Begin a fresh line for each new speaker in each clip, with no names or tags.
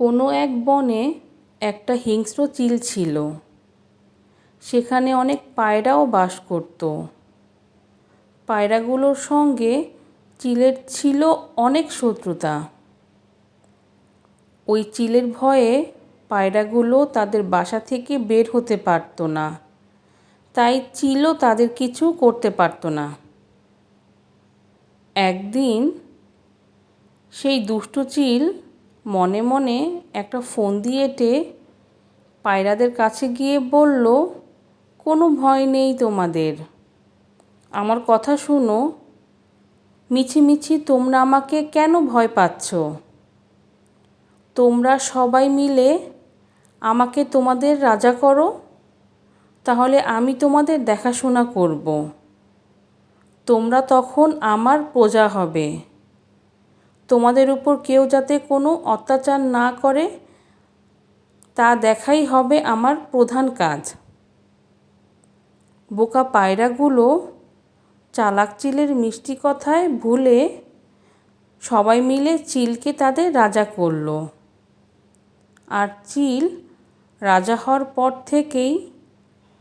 কোনো এক বনে একটা হিংস্র চিল ছিল। সেখানে অনেক পায়রাও বাস করত। পায়রাগুলোর সঙ্গে চিলের ছিল অনেক শত্রুতা। ওই চিলের ভয়ে পায়রাগুলো তাদের বাসা থেকে বের হতে পারত না, তাই চিলও তাদের কিছু করতে পারত না। একদিন সেই দুষ্টু চিল মনে মনে একটা ফন্দি এঁটে পায়রাদের কাছে গিয়ে বলল, কোনো ভয় নেই তোমাদের, আমার কথা শুনো। মিছিমিছি তোমরা আমাকে কেন ভয় পাচ্ছ? তোমরা সবাই মিলে আমাকে তোমাদের রাজা করো, তাহলে আমি তোমাদের দেখাশোনা করব। তোমরা তখন আমার প্রজা হবে। তোমাদের উপর কেউ যাতে কোনো অত্যাচার না করে তা দেখাই হবে আমার প্রধান কাজ। বোকা পায়রাগুলো চালাক চিলের মিষ্টি কথায় ভুলে সবাই মিলে চিলকে তাদের রাজা করল। আর চিল রাজা হওয়ার পর থেকেই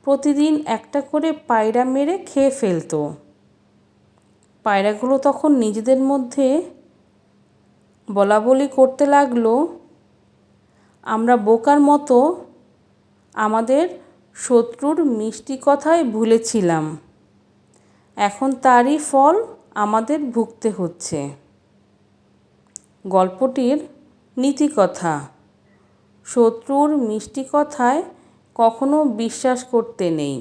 প্রতিদিন একটা করে পায়রা মেরে খেয়ে ফেলত। পায়রাগুলো তখন নিজেদের মধ্যে বলাবলি করতে লাগলো, আমরা বোকার মতো আমাদের শত্রুর মিষ্টি কথায় ভুলেছিলাম, এখন তারই ফল আমাদের ভুগতে হচ্ছে। গল্পটির নীতিকথা: শত্রুর মিষ্টি কথায় কখনো বিশ্বাস করতে নেই।